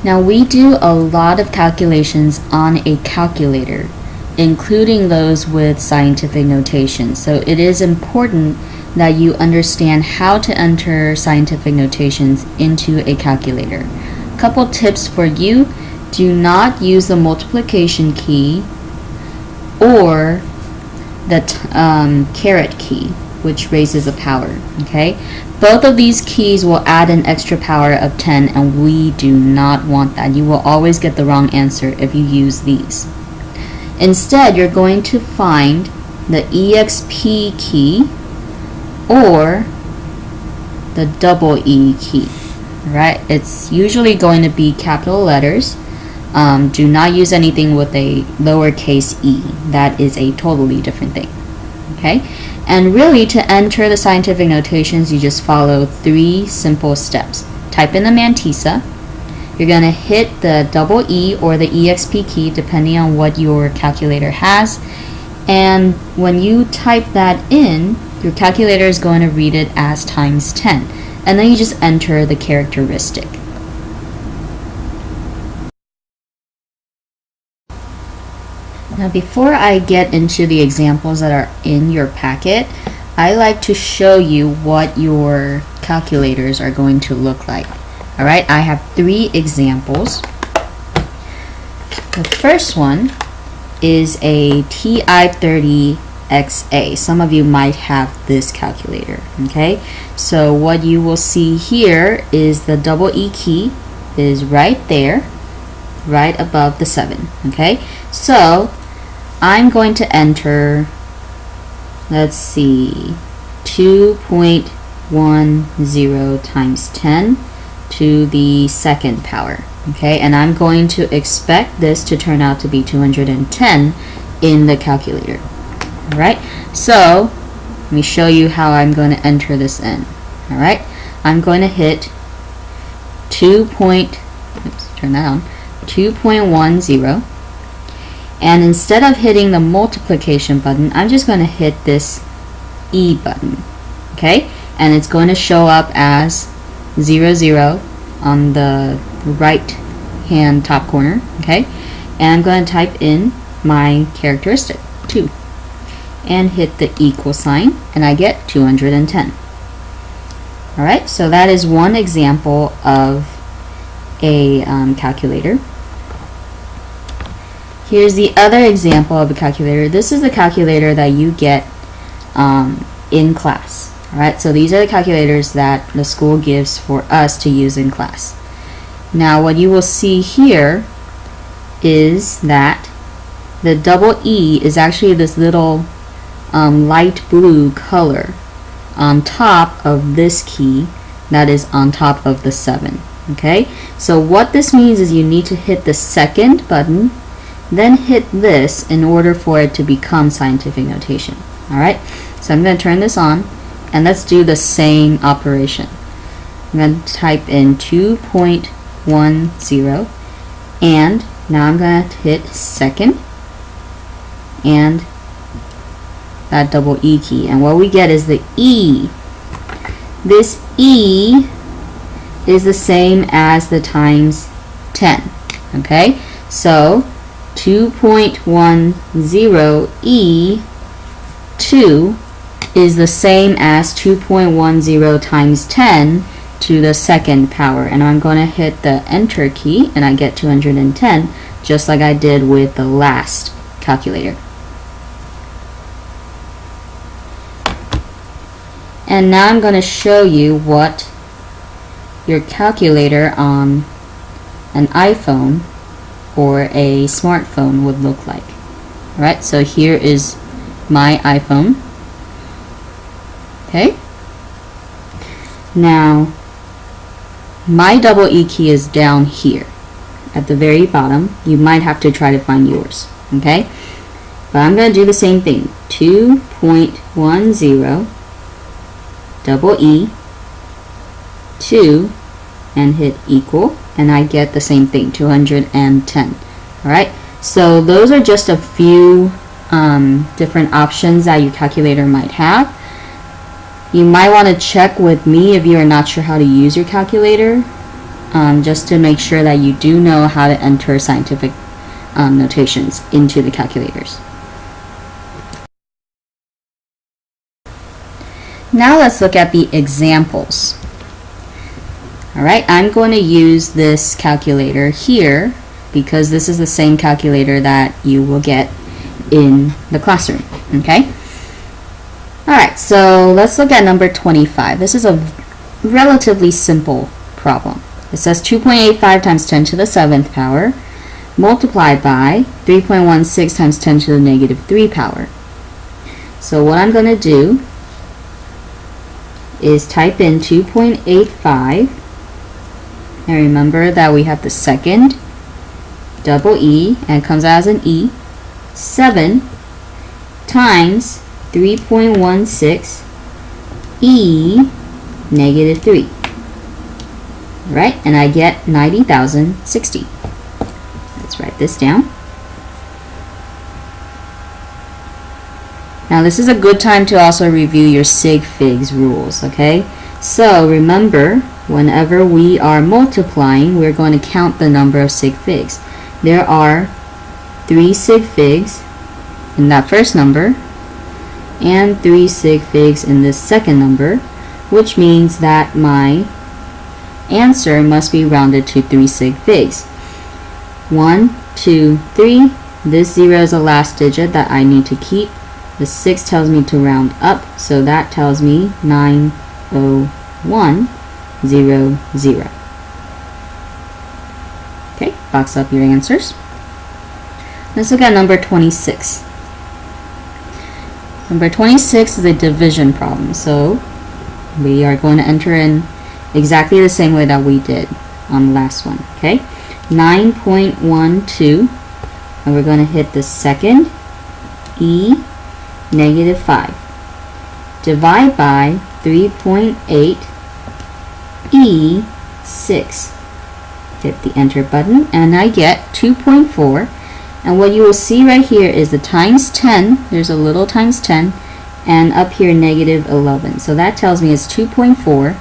Now we do a lot of calculations on a calculator, including those with scientific notation. So it is important that you understand how to enter scientific notations into a calculator. A couple tips for you: do not use the multiplication key or the caret key, which raises the power. Okay, both of these keys will add an extra power of 10, and we do not want that. You will always get the wrong answer if you use these. Instead, you're going to find the EXP key or the double E key. Right? It's usually going to be capital letters. Do not use anything with a lowercase e. That is a totally different thing. Okay? And really, to enter the scientific notations, you just follow 3 simple steps. Type in the mantissa. You're going to hit the double E or the EXP key, depending on what your calculator has. And when you type that in, your calculator is going to read it as times 10. And then you just enter the characteristic. Now, before I get into the examples that are in your packet, I like to show you what your calculators are going to look like. Alright, I have 3 examples. The first one is a TI-30XA. Some of you might have this calculator. Okay, so what you will see here is the double E key is right there, right above the 7. Okay, so I'm going to enter, let's see, 2.10 times 10 to the second power. Okay, and I'm going to expect this to turn out to be 210 in the calculator. Alright, so let me show you how I'm going to enter this in. Alright, I'm going to hit 2.10, and instead of hitting the multiplication button, I'm just going to hit this E button. Okay, and it's going to show up as 00 on the right hand top corner. Okay, and I'm going to type in my characteristic 2 and hit the equal sign, and I get 210. Alright, so that is one example of a calculator. Here's the other example of a calculator. This is the calculator that you get in class. Alright, so these are the calculators that the school gives for us to use in class. Now, what you will see here is that the double E is actually this little light blue color on top of this key that is on top of the 7. Okay, so what this means is you need to hit the second button, then hit this in order for it to become scientific notation. Alright, so I'm going to turn this on, and let's do the same operation. I'm going to type in 2.10, and now I'm going to hit second and that double E key, and what we get is the E. This E is the same as the times 10. Okay, so 2.10 E2 is the same as 2.10 times 10 to the second power, and I'm going to hit the enter key, and I get 210, just like I did with the last calculator. And now I'm going to show you what your calculator on an iPhone or a smartphone would look like. Alright, so here is my iPhone. Okay, now my double E key is down here at the very bottom. You might have to try to find yours. Okay, but I'm going to do the same thing. 2.10 double E 2 and hit equal, and I get the same thing, 210. Alright, so those are just a few different options that your calculator might have. You might want to check with me if you are not sure how to use your calculator. just to make sure that you do know how to enter scientific notations into the calculators. Now let's look at the examples. Alright, I'm going to use this calculator here because this is the same calculator that you will get in the classroom. Okay? Alright, so let's look at number 25. This is a relatively simple problem. It says 2.85 times 10 to the 7th power multiplied by 3.16 times 10 to the negative 3 power. So what I'm going to do is type in 2.85, and remember that we have the second double E and it comes out as an E, 7 times 3.16 E negative 3. Right? And I get 90,060. Let's write this down. Now this is a good time to also review your sig figs rules, okay? So remember, whenever we are multiplying, we're going to count the number of sig figs. There are 3 sig figs in that first number and 3 sig figs in this second number, which means that my answer must be rounded to 3 sig figs. 1, 2, 3. This 0 is the last digit that I need to keep. The 6 tells me to round up, so that tells me 90100. Okay, box up your answers. Let's look at number 26. Number 26 is a division problem, so we are going to enter in exactly the same way that we did on the last one. Okay, 9.12, and we're going to hit the second E negative 5. Divide by 3.8 E 6. Hit the enter button, and I get 2.4. And what you will see right here is the times 10. There's a little times 10, and up here negative 11. So that tells me it's 2.4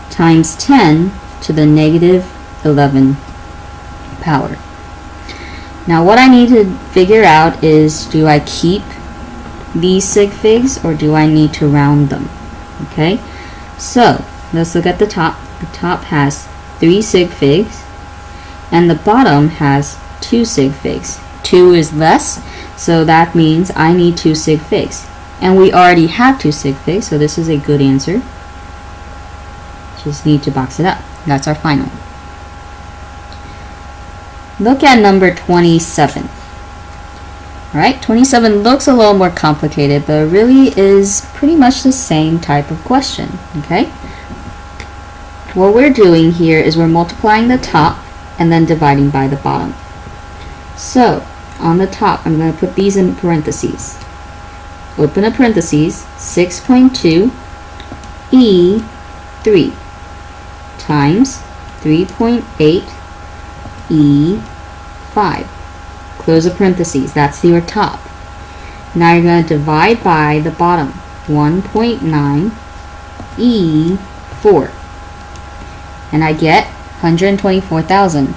times 10 to the negative 11 power. Now what I need to figure out is, do I keep these sig figs or do I need to round them? Okay, so let's look at the top. The top has 3 sig figs and the bottom has 2 sig figs. 2 is less, so that means I need 2 sig figs. And we already have 2 sig figs, so this is a good answer. Just need to box it up. That's our final. Look at number 27. Alright, 27 looks a little more complicated, but it really is pretty much the same type of question. Okay? What we're doing here is we're multiplying the top and then dividing by the bottom. So, on the top, I'm going to put these in parentheses. Open a parentheses, 6.2 E3 times 3.8 E5. Close a parentheses. That's your top. Now you're going to divide by the bottom. 1.9 E4. And I get 124,000.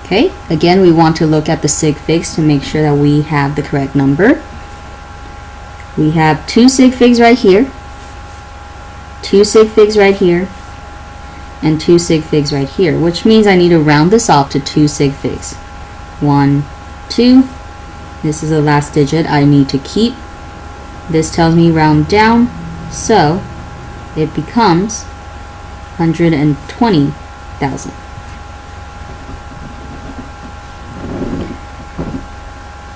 Okay, again we want to look at the sig figs to make sure that we have the correct number. We have 2 sig figs right here, 2 sig figs right here, and 2 sig figs right here, which means I need to round this off to 2 sig figs. 1, 2. This is the last digit I need to keep. This tells me round down, so it becomes 120,000.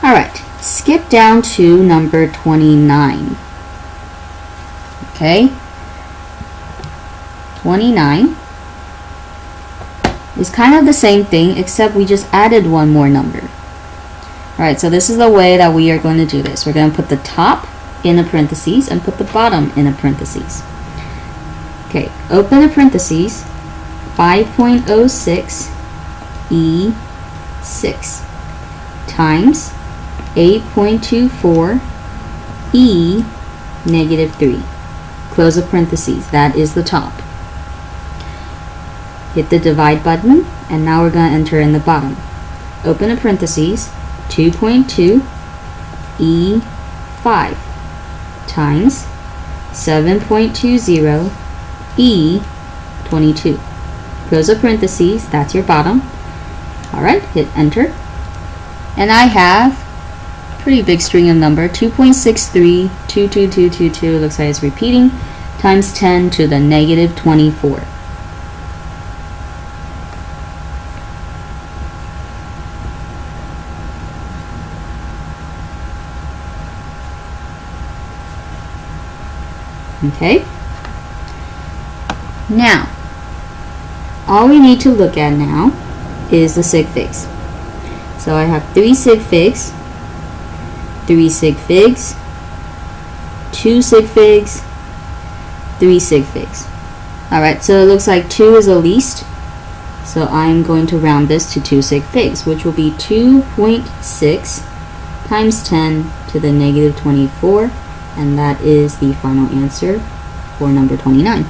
Alright, skip down to number 29. Okay, 29 is kind of the same thing, except we just added one more number. Alright, so this is the way that we are going to do this. We're going to put the top in a parentheses and put the bottom in a parentheses. Okay, open a parentheses, 5.06 E6 times 8.24 e negative 3. Close the parentheses. That is the top. Hit the divide button, and now we're going to enter in the bottom. Open a parentheses, 2.2 e5 times 7.20 e22. Close the parentheses. That's your bottom. Alright, hit enter. And I have a pretty big string of number, 2.63, 22222, looks like it's repeating, times 10 to the negative 24. Okay? Now, all we need to look at now is the sig figs. So I have 3 sig figs, 3 sig figs, 2 sig figs, 3 sig figs. Alright, so it looks like 2 is the least. So I'm going to round this to 2 sig figs, which will be 2.6 times 10 to the negative 24. And that is the final answer for number 29.